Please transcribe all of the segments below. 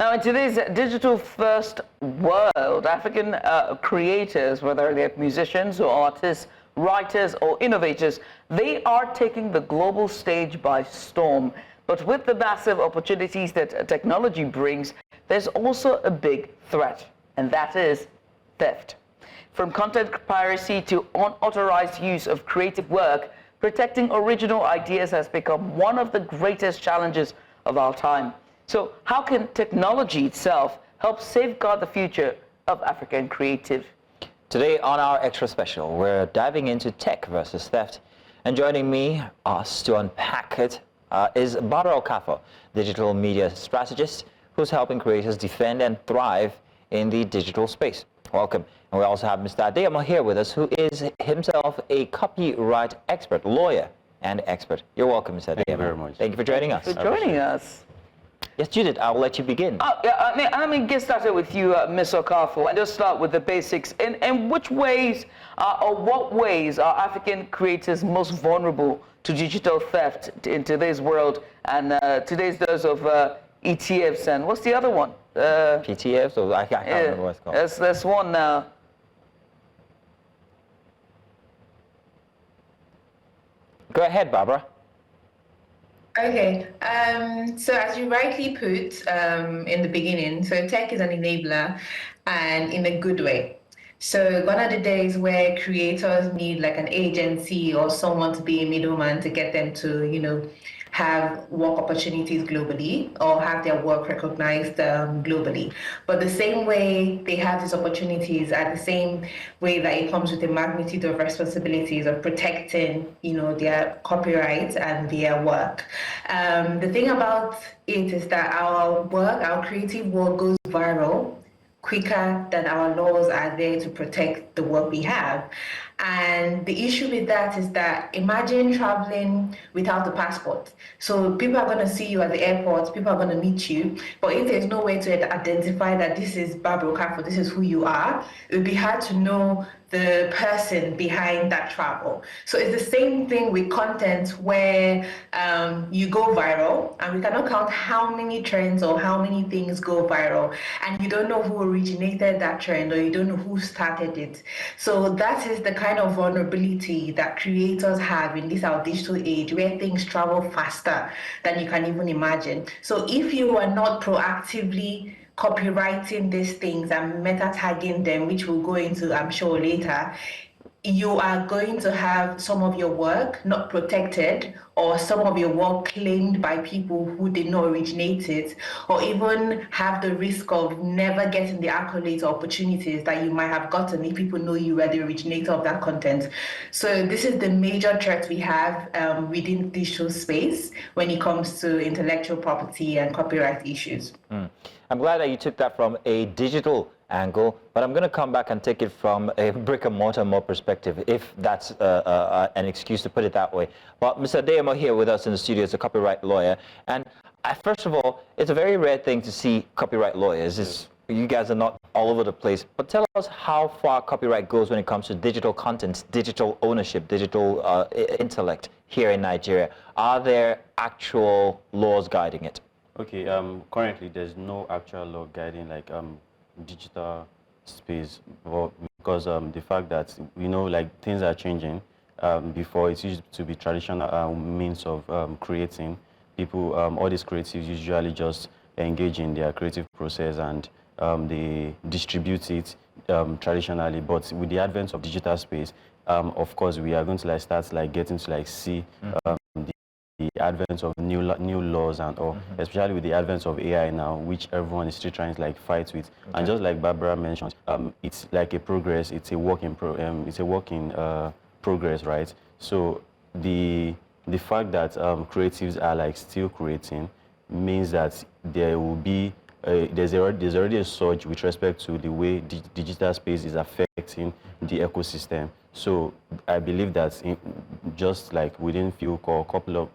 Now, in today's digital-first world, African creators, whether they're musicians or artists, writers or innovators, they are taking the global stage by storm. But with the massive opportunities that technology brings, there's also a big threat, and that is theft. From content piracy to unauthorized use of creative work, protecting original ideas has become one of the greatest challenges of our time. So how can technology itself help safeguard the future of African creative? Today on our Xtra Special, we're diving into tech versus theft. And joining me, to unpack it, is Barbra Okafor, Digital Media Strategist, who's helping creators defend and thrive in the digital space. Welcome. And we also have Mr. Adeyemo here with us, who is himself a copyright expert, lawyer and expert. You're welcome, Mr. Adeyemo. Thank you very much. Thank you for joining us. For joining us. Yes, Judith, I'll let you begin. Let me get started with you, Ms. Okafor, and just start with the basics. In which ways or what ways are African creators most vulnerable to digital theft in today's world and today's days of ETFs and what's the other one? PTFs, or I can't remember what it's called. There's one now. Go ahead, Barbara. Okay, so as you rightly put in the beginning, so tech is an enabler and in a good way. So gone are the days where creators need like an agency or someone to be a middleman to get them to, have work opportunities globally or have their work recognized globally. But the same way they have these opportunities are the same way that it comes with a magnitude of responsibilities of protecting, their copyright and their work. The thing about it is that our creative work goes viral quicker than our laws are there to protect the work we have. And the issue with that is that imagine traveling without a passport. So people are going to see you at the airport, people are going to meet you, but if there's no way to identify that this is Barbra Okafor, this is who you are, it would be hard to know the person behind that travel. So it's the same thing with content where you go viral and we cannot count how many trends or how many things go viral and you don't know who originated that trend or you don't know who started it. So that is the kind of vulnerability that creators have in this our digital age where things travel faster than you can even imagine. So if you are not proactively copywriting these things and meta tagging them, which we'll go into, I'm sure, later, you are going to have some of your work not protected or some of your work claimed by people who did not originate it, or even have the risk of never getting the accolades or opportunities that you might have gotten if people know you were the originator of that content. So this is the major threat we have within the digital space when it comes to intellectual property and copyright issues. I'm glad that you took that from a digital angle, but I'm going to come back and take it from a brick and mortar more perspective, if that's an excuse to put it that way. But Mr. Adeyemo here with us in the studio is a copyright lawyer, and first of all, it's a very rare thing to see copyright lawyers. You guys are not all over the place, but tell us how far copyright goes when it comes to digital content, digital ownership, digital intellect here in Nigeria. Are there actual laws guiding it? Okay, currently there's no actual law guiding like digital space, because the fact that things are changing. Before it used to be traditional means of creating. People, all these creatives usually just engage in their creative process and they distribute it traditionally. But with the advent of digital space, of course, we are going to start getting to see the advent of new laws and especially with the advent of AI now, which everyone is still trying to fight with. Okay. And just like Barbara mentioned, it's like a progress. It's a work in progress, right? So the fact that creatives are still creating means that there will be there's already a surge with respect to the way digital space is affecting the ecosystem. So I believe that just within couple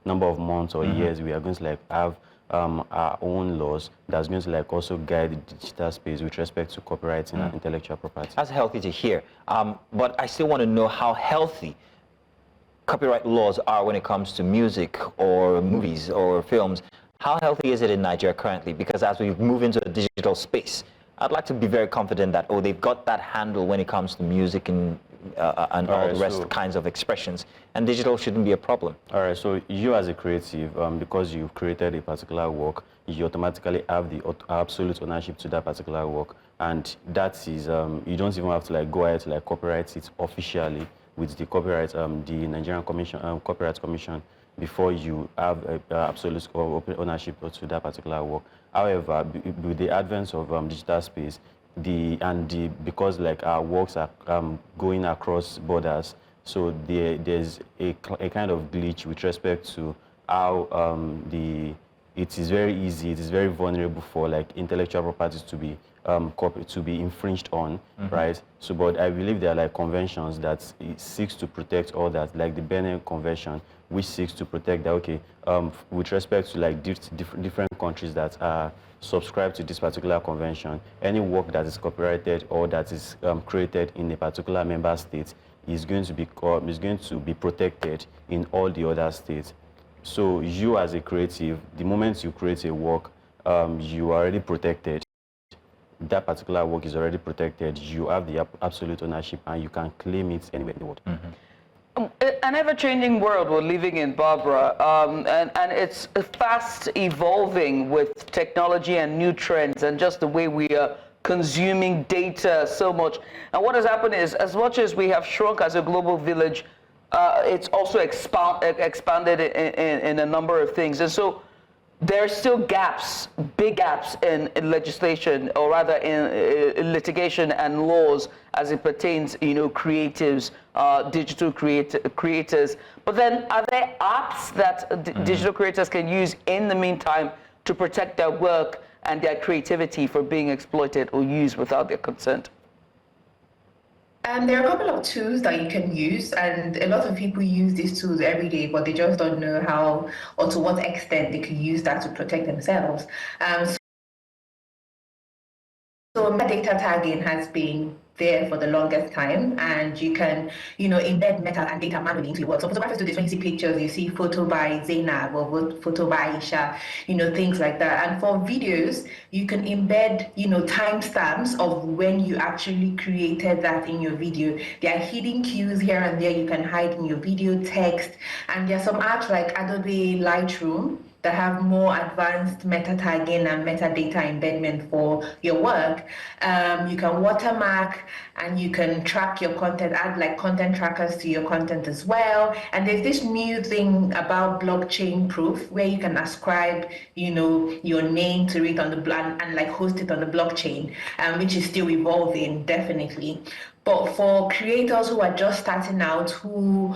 number of months or years, we are going to have our own laws that's going to also guide the digital space with respect to copyright and intellectual property. That's healthy to hear. But I still want to know how healthy copyright laws are when it comes to music or movies or films. How healthy is it in Nigeria currently? Because as we move into the digital space, I'd like to be very confident that, oh, they've got that handle when it comes to music and all the rest kinds of expressions, and digital shouldn't be a problem. All right, so you as a creative, because you've created a particular work, you automatically have the absolute ownership to that particular work, and that is, you don't even have to like go ahead to like copyright it officially with the copyright, the Nigerian Commission, Copyright Commission, before you have absolute ownership to that particular work. However, with the advent of digital space, because like our works are going across borders, so there's a kind of glitch with respect to how it is very easy, it is very vulnerable for like intellectual properties to be infringed on, right? So, but I believe there are like conventions that it seeks to protect all that, like the Benin Convention, which seeks to protect that, okay, with respect to like different countries that are subscribed to this particular convention, any work that is copyrighted or that is created in a particular member state is going to be protected in all the other states. So you as a creative, the moment you create a work, you are already protected. That particular work is already protected. You have the absolute ownership and you can claim it anywhere in the world. An ever-changing world we're living in, Barbara, and it's fast evolving with technology and new trends and just the way we are consuming data so much. And what has happened is, as much as we have shrunk as a global village, it's also expanded in a number of things. And so there are still gaps, big gaps in legislation, or rather in litigation and laws as it pertains, creatives, digital creators. But then, are there apps that digital creators can use in the meantime to protect their work and their creativity from being exploited or used without their consent? There are a couple of tools that you can use, and a lot of people use these tools every day, but they just don't know how or to what extent they can use that to protect themselves. So metadata tagging has been there for the longest time, and you can, embed meta and data manually into your work. So photographers do this when you see pictures, you see photo by Zainab or photo by Aisha, things like that. And for videos, you can embed, timestamps of when you actually created that in your video. There are hidden cues here and there you can hide in your video text. And there are some apps like Adobe Lightroom that have more advanced meta tagging and metadata embedment for your work. You can watermark and you can track your content, add like content trackers to your content as well. And there's this new thing about blockchain proof where you can ascribe, your name to it on the and like host it on the blockchain, which is still evolving, definitely. But for creators who are just starting out, who,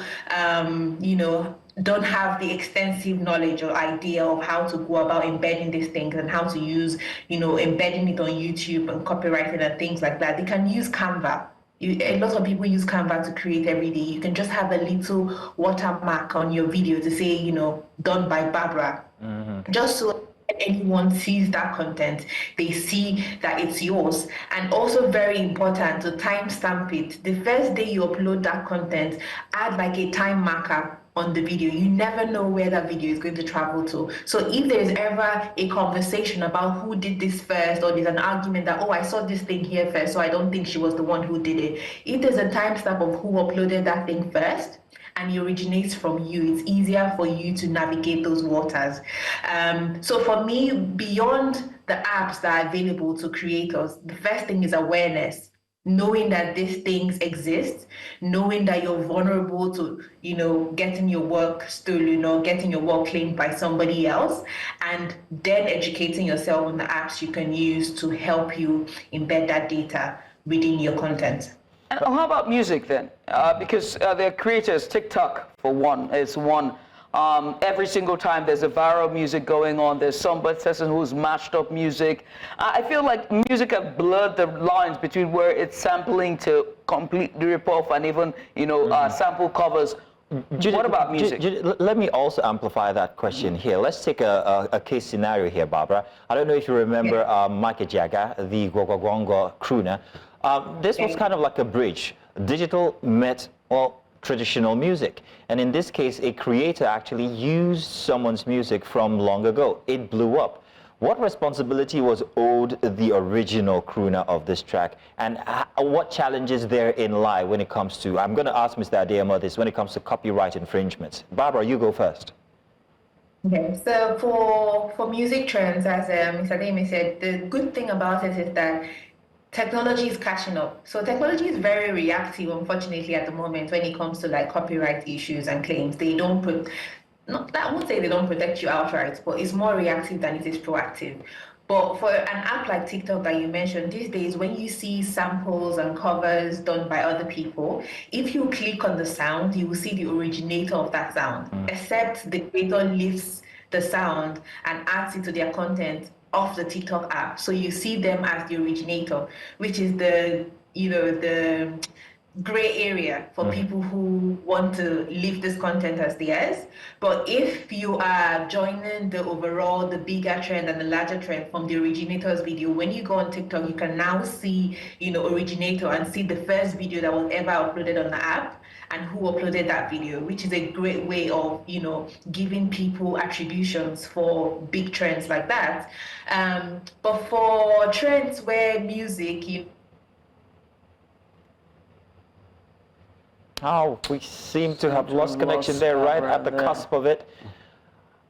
don't have the extensive knowledge or idea of how to go about embedding these things and how to use, embedding it on YouTube and copyrighting and things like that, they can use Canva. A lot of people use Canva to create every day. You can just have a little watermark on your video to say, done by Barbara, just so anyone sees that content, they see that it's yours. And also very important to timestamp it. The first day you upload that content, add like a time marker on the video. You never know where that video is going to travel to. So if there's ever a conversation about who did this first, or there's an argument that, oh, I saw this thing here first, so I don't think she was the one who did it. If there's a timestamp of who uploaded that thing first, and it originates from you, it's easier for you to navigate those waters. So for me, beyond the apps that are available to creators, the first thing is awareness. Knowing that these things exist, knowing that you're vulnerable to, getting your work stolen or getting your work claimed by somebody else, and then educating yourself on the apps you can use to help you embed that data within your content. And how about music then? Because there are creators, TikTok for one, is one. Every single time there's a viral music going on, there's some person who's mashed up music. I feel like music have blurred the lines between where it's sampling to completely rip off and even, sample covers. What about music? Let me also amplify that question here. Let's take a case scenario here, Barbara. I don't know if you remember Michael Jagger, the Gwagwagwanga crooner. This was kind of like a bridge. Digital met, well, traditional music. And in this case, a creator actually used someone's music from long ago. It blew up. What responsibility was owed the original crooner of this track, and what challenges therein lie when it comes to, I'm going to ask Mr. Adeyemo this, when it comes to copyright infringements. Barbara, you go first. Okay, so for music trends, as Mr. Adeyemo said, the good thing about it is that technology is catching up. So technology is very reactive, unfortunately, at the moment when it comes to like copyright issues and claims. They don't put, not, I won't say they don't protect you outright, but it's more reactive than it is proactive. But for an app like TikTok that you mentioned, these days when you see samples and covers done by other people, if you click on the sound, you will see the originator of that sound, except the creator lifts the sound and adds it to their content of the TikTok app. So you see them as the originator, which is the, the gray area for people who want to leave this content as theirs. But if you are joining the bigger trend and the larger trend from the originator's video, when you go on TikTok, you can now see, originator and see the first video that was ever uploaded on the app and who uploaded that video, which is a great way of, giving people attributions for big trends like that. But for trends where music, Oh, we seem to have lost connection there right at the cusp of it.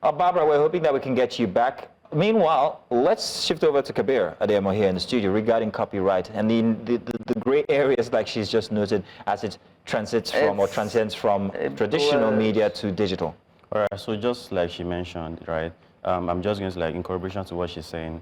Barbara, we're hoping that we can get you back. Meanwhile, let's shift over to Kabir Adeyemo here in the studio regarding copyright and the gray areas like she's just noted as it transcends from traditional media to digital. All right, so just like she mentioned, right, I'm just going to in corroboration to what she's saying.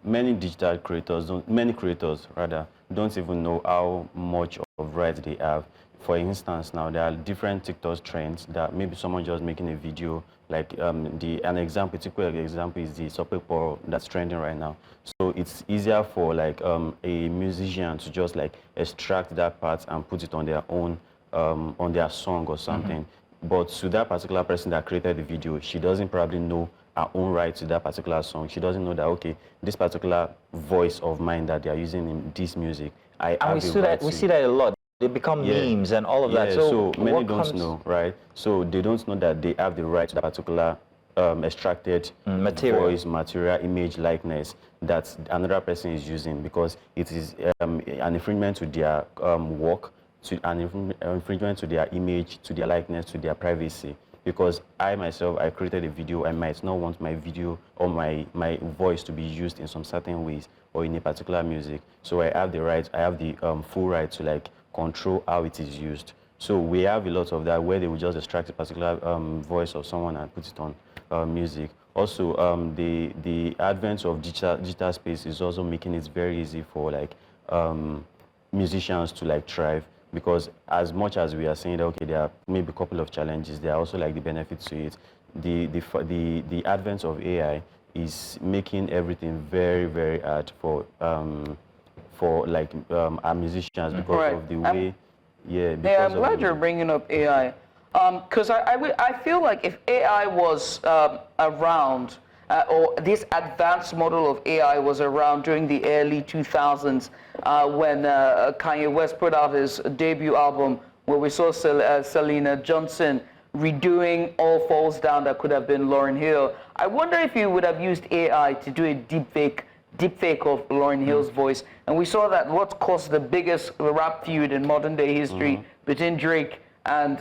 Many creators don't even know how much of rights they have. For instance, now there are different TikTok trends that maybe someone just making a video, like typical example is the Sopeporo that's trending right now. So it's easier for a musician to just extract that part and put it on their own, on their song or something. But to that particular person that created the video, she doesn't probably know her own right to that particular song. She doesn't know that, okay, this particular voice of mine that they are using in this music, we see that a lot. They become memes and all of that. So many don't know, right? So they don't know that they have the right to that particular extracted voice, material, image, likeness that another person is using, because it is an infringement to their work, to an infringement to their image, to their likeness, to their privacy. Because I myself, I created a video, I might not want my video or my voice to be used in some certain ways or in a particular music. So I have the right, I have the full right to control how it is used. So we have a lot of that where they will just extract a particular voice of someone and put it on music. Also, the advent of digital space is also making it very easy for musicians to thrive, because as much as we are saying that, okay, there are maybe a couple of challenges, there are also the benefits to it. The advent of AI is making everything very, very hard for our musicians because of the way. I'm glad you're bringing up AI, because I feel like if AI was around, or this advanced model of AI was around during the early 2000s, when Kanye West put out his debut album, where we saw Selena Johnson redoing All Falls Down that could have been Lauryn Hill. I wonder if you would have used AI to do a deepfake of Lauryn Hill's voice. And we saw that what caused the biggest rap feud in modern day history between Drake and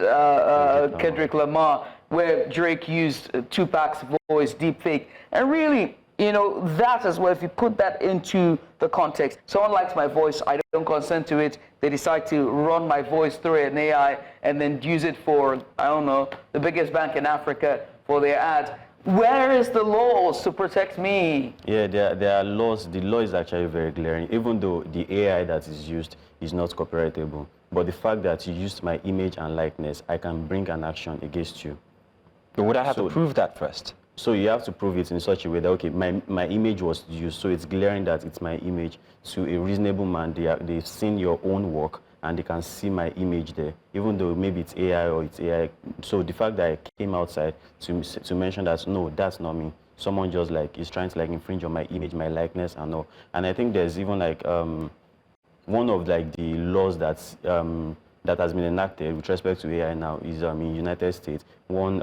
Kendrick Lamar, where Drake used Tupac's voice, deepfake. And really, that as well, if you put that into the context, someone likes my voice, I don't consent to it, they decide to run my voice through an AI and then use it for, I don't know, the biggest bank in Africa for their ad. Where is the laws to protect me? Yeah, there are laws. The law is actually very glaring, even though the AI that is used is not copyrightable. But the fact that you used my image and likeness, I can bring an action against you. But would I have to prove that first? So you have to prove it in such a way that, okay, my image was used, so it's glaring that it's my image. To a reasonable man, they've seen your own work and they can see my image there, even though maybe it's AI or it's AI. So the fact that I came outside to mention that, no, that's not me. Someone just is trying to infringe on my image, my likeness and all. And I think there's even one of the laws that's that has been enacted with respect to AI now is in United States. One,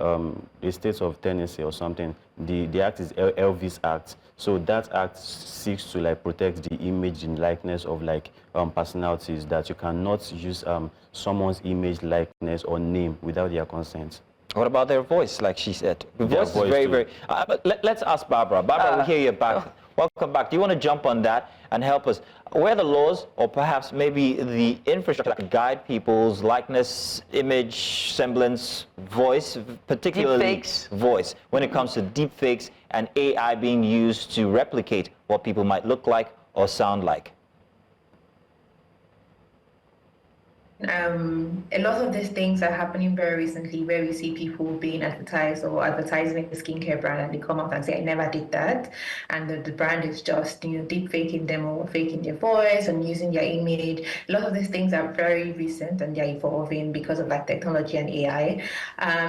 the States of Tennessee or something, the act is Elvis Act. So that act seeks to like protect the image and likeness of like personalities, that you cannot use someone's image, likeness, or name without their consent. What about their voice, like she said? The Their voice is voice very, too. very... but let's ask Barbara. Barbara, we hear you back. Welcome back. Do you want to jump on that and help us? Where the laws, or perhaps maybe the infrastructure that guide people's likeness, image, semblance, voice, particularly Deepfakes. voice, when it comes to deepfakes and AI being used to replicate what people might look like or sound like? A lot of these things are happening very recently, where we see people being advertised or advertising a skincare brand, and they come out and say, "I never did that," and the brand is just deep faking them or faking their voice and using their image. A lot of these things are very recent and they're evolving because of like technology and AI.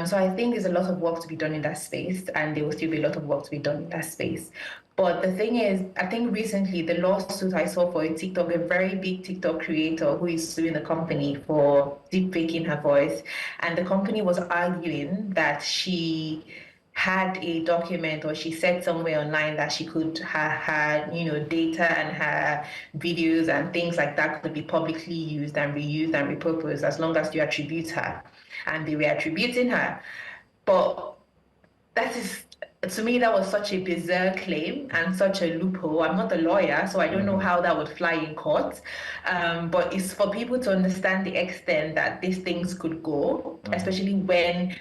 So I think there's a lot of work to be done in that space, and there will still be a lot of work to be done in that space. But the thing is, I think recently the lawsuit I saw for a TikTok, a very big TikTok creator who is suing the company for deepfaking her voice, and the company was arguing that she had a document, or she said somewhere online that she could her data and her videos and things like that could be publicly used and reused and repurposed as long as you attribute her, and they were attributing her. But that is, to me, that was such a bizarre claim and such a loophole. I'm not a lawyer, so I don't know how that would fly in court. But it's for people to understand the extent that these things could go, especially when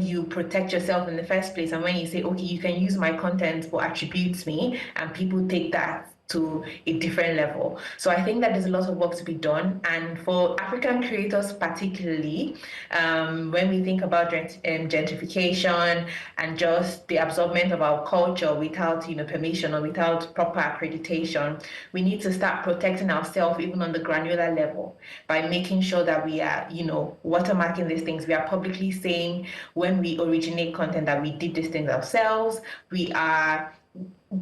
you protect yourself in the first place, and when you say, okay, you can use my content but attributes me, and people take that to a different level. So I think that there's a lot of work to be done. And for African creators particularly, when we think about gentrification and just the absorbment of our culture without permission or without proper accreditation, we need to start protecting ourselves even on the granular level by making sure that we are watermarking these things. We are publicly saying when we originate content that we did these things ourselves. We are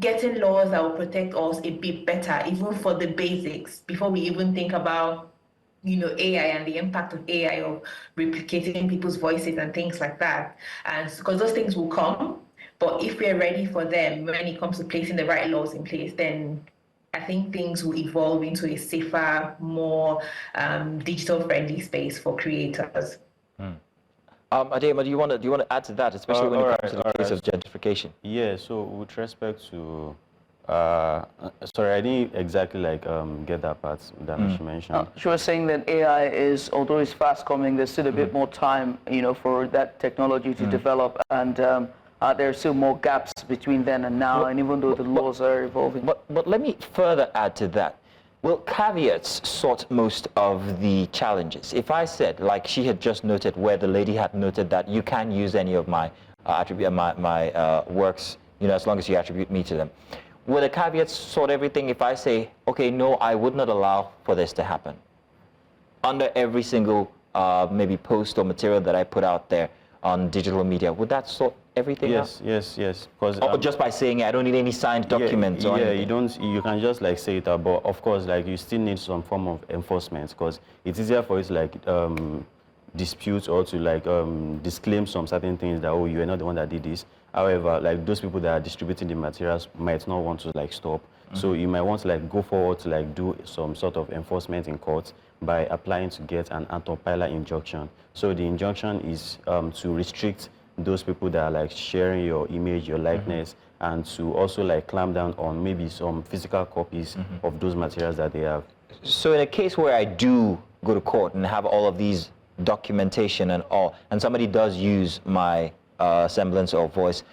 getting laws that will protect us a bit better, even for the basics, before we even think about AI and the impact of AI of replicating people's voices and things like that. And because those things will come, but if we're ready for them when it comes to placing the right laws in place, then I think things will evolve into a safer, more digital-friendly space for creators. Adeyemo, do you want to add to that, especially when it comes to the case of gentrification? Yeah, so with respect to, sorry, I didn't exactly get that part that she mentioned. She was saying that AI is, although it's fast coming, there's still a bit more time, for that technology to develop, and there are still more gaps between then and now, and even though the laws are evolving. But let me further add to that. Well, caveats sort most of the challenges. If I said, like she had just noted, where the lady had noted that you can use any of my works, as long as you attribute me to them. Will the caveats sort everything if I say, okay, no, I would not allow for this to happen? Under every single maybe post or material that I put out there on digital media, would that sort everything out? Yes. Because just by saying it, I don't need any signed documents or anything. You can just say it out, but of course, you still need some form of enforcement, because it's easier for you to dispute or to disclaim some certain things that, oh, you are not the one that did this. However, those people that are distributing the materials might not want to stop. So you might want to go forward to do some sort of enforcement in court by applying to get an anti-pillar injunction. So the injunction is to restrict those people that are sharing your image, your likeness, and to also clamp down on maybe some physical copies of those materials that they have. So in a case where I do go to court and have all of these documentation and all, and somebody does use my semblance or voice,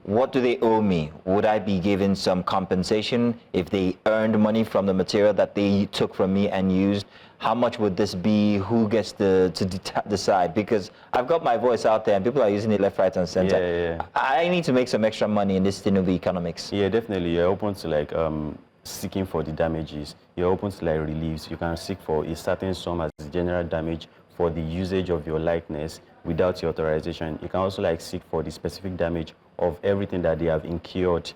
what do they owe me? Would I be given some compensation if they earned money from the material that they took from me and used? How much would this be? Who gets to decide? Because I've got my voice out there and people are using it left, right, and center. Yeah. I need to make some extra money in this sustainable economics. Yeah, definitely. You're open to seeking for the damages. You're open to reliefs. You can seek for a certain sum as general damage for the usage of your likeness without your authorization. You can also seek for the specific damage of everything that they have incurred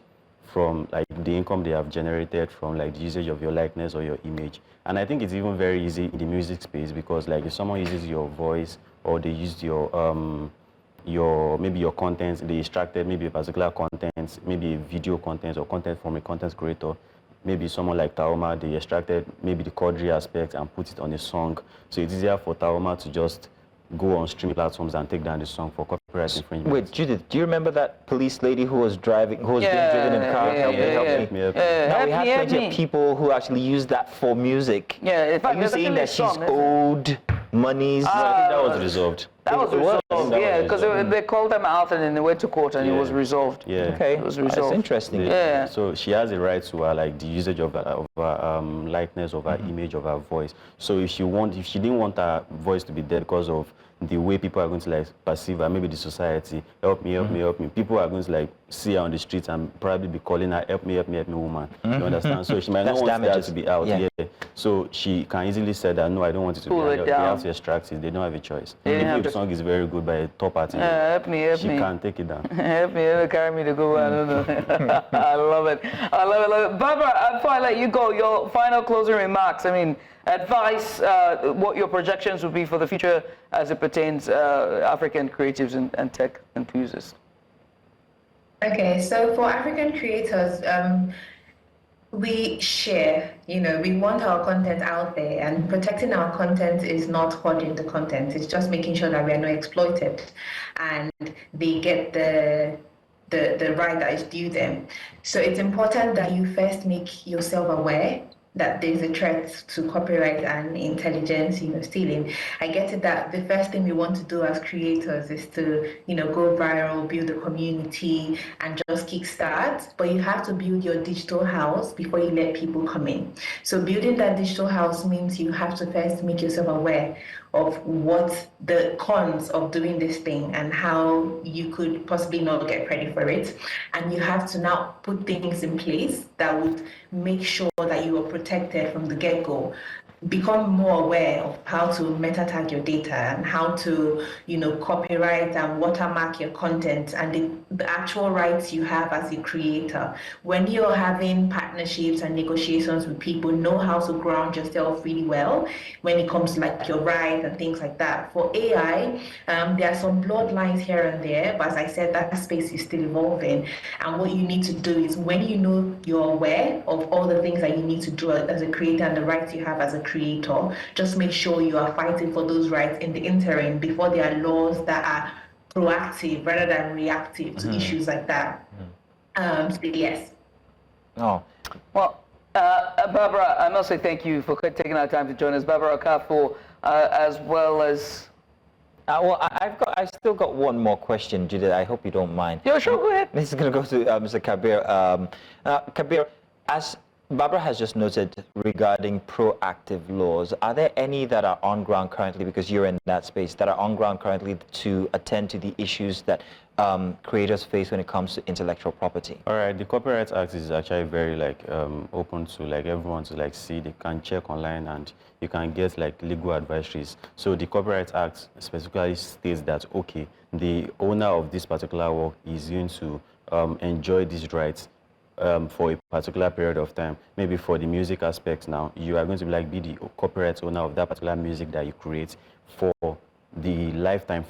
from like the income they have generated from like the usage of your likeness or your image. And I think it's even very easy in the music space because like if someone uses your voice or they use your maybe your content, they extracted maybe a particular content, maybe a video content or content from a content creator. Maybe someone like Taoma, they extracted maybe the Quadri aspect and put it on a song. So it's easier for Taoma to just go on streaming platforms and take down the song for copyright infringement. Wait, Judith, do you remember that police lady who was being driven in a car? Help me. Now we have plenty of people who actually use that for music. Yeah, in fact, are you saying that she's owed monies? I think that was resolved. That was resolved, yeah, because they called them out and then they went to court and it was resolved. Yeah. Okay, it was resolved. That's interesting. Yeah. So she has a right to like the usage of her likeness, of her image, of her voice. So if she didn't want her voice to be dead because of the way people are going to like perceive her, maybe the society, help me, people are going to like see her on the streets and probably be calling her, help me, woman. You understand? So she might not want that to be out. Yeah. So she can easily say that, no, I don't want it to be out. They have to extract it. They don't have a choice. Even if the song is very good by a top artist, she can't take it down. Help me, carry me to go. I don't know. I love it. Barbara, before I let you go, your final closing remarks. I mean, advice, what your projections would be for the future as it pertains African creatives and tech enthusiasts. Okay, so for African creators, we share, we want our content out there, and protecting our content is not hoarding the content. It's just making sure that we are not exploited and they get the right that is due them. So it's important that you first make yourself aware that there's a threat to copyright and intelligence, stealing. I get it that the first thing we want to do as creators is to, go viral, build a community, and just kickstart. But you have to build your digital house before you let people come in. So building that digital house means you have to first make yourself aware of what the cons of doing this thing and how you could possibly not get credit for it. And you have to now put things in place that would make sure that you are protected from the get-go. Become more aware of how to meta tag your data and how to, copyright and watermark your content and the actual rights you have as a creator. When you're having partnerships and negotiations with people, know how to ground yourself really well when it comes to like your rights and things like that. For AI, there are some bloodlines here and there, but as I said, that space is still evolving. And what you need to do is when you're aware of all the things that you need to do as a creator and the rights you have as a creator, just make sure you are fighting for those rights in the interim before there are laws that are proactive rather than reactive to issues like that. So yes. Oh. Well, Barbara, I must say thank you for taking our time to join us. Barbra Okafor, as well as... I still got one more question, Judith. I hope you don't mind. Yeah, sure, go ahead. This is going to go to Mr. Kabir. Kabir, as Barbara has just noted regarding proactive laws, are there any that are on ground currently, because you're in that space, that are on ground currently to attend to the issues that creators face when it comes to intellectual property? All right, the Copyright Act is actually very open to everyone to see. They can check online and you can get legal advisories. So the Copyright Act specifically states that, okay, the owner of this particular work is going to enjoy these rights for a particular period of time. Maybe for the music aspect now, you are going to be the copyright owner of that particular music that you create for the lifetime,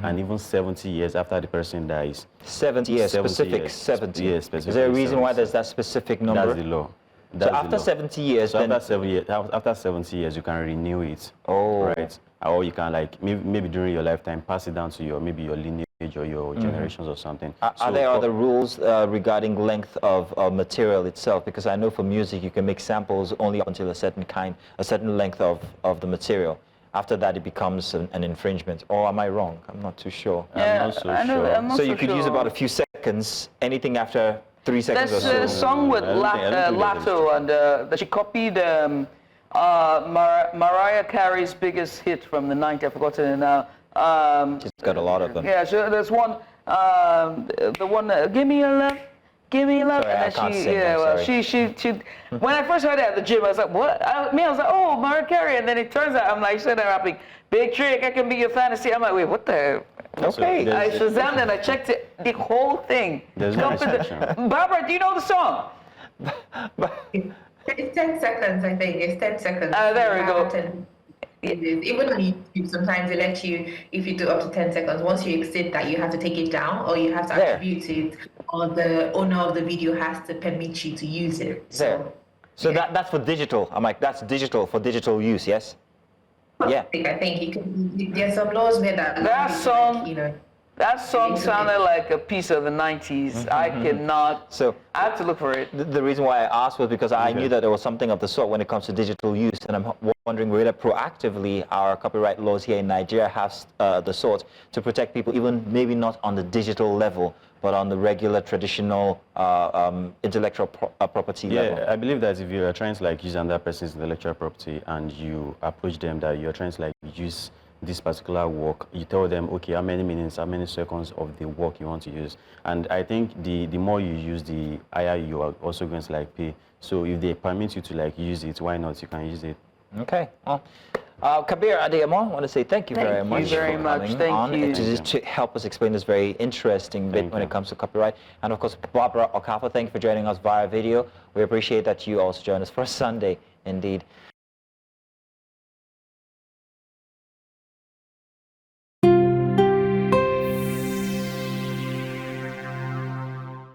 and even 70 years after the person dies. 70 years, 70. Yes, specifically. Is there a reason why there's that specific number? That's the law. So after 70 years, so after 70 years, you can renew it. Oh. Right. Or you can maybe during your lifetime pass it down to your lineage or your generations or something. Are there other rules regarding length of material itself? Because I know for music you can make samples only up until a certain length of the material. After that, it becomes an infringement. Or am I wrong? I'm not too sure. Yeah, I'm not so sure. You could use about a few seconds. Anything after 3 seconds or so. There's a song with Lato, and that she copied Mariah Carey's biggest hit from the 90s. I've forgotten it now. She's got a lot of them. Yeah, so there's one, the one, Give Me Your Love. Give me love. Sorry, And then she when I first heard it at the gym, I was like, what? I was like, oh, Mariah Carey. And then it turns out, I'm like, said I'm rapping, big trick, I can be your fantasy. I'm like, wait, what the? Okay, I there's- Shazammed and I checked it, the whole thing. There's no Jump in the- restriction. Barbara, do you know the song? It's 10 seconds, I think. It's 10 seconds. There we go. Even on YouTube, sometimes they let you, if you do up to 10 seconds, once you exceed that, you have to take it down or you have to There. attribute it, or the owner of the video has to permit you to use it. There. So that's for digital. I'm like, that's digital for digital use, yes? Yeah. I think you can, there's some laws where that That like, song- you know. That song sounded like a piece of the 90s. I cannot, So I have to look for it. the reason why I asked was because I knew that there was something of the sort when it comes to digital use, and I'm wondering whether proactively our copyright laws here in Nigeria have the sort to protect people, even maybe not on the digital level, but on the regular, traditional intellectual property level. Yeah, I believe that if you are trying to like use another person's intellectual property and you approach them that you're trying to like use this particular work, you tell them, okay, how many minutes, how many seconds of the work you want to use. And I think the more you use, the higher you are also going to like pay. So if they permit you to like use it, why not? You can use it. Okay. Well, Kabir Adeyemo, I want to say thank you very much very for much. coming Thank on you. to help us explain this very interesting bit Thank when you. it comes to copyright. And of course, Barbra Okafor, thank you for joining us via video. We appreciate that you also joined us for Sunday, indeed.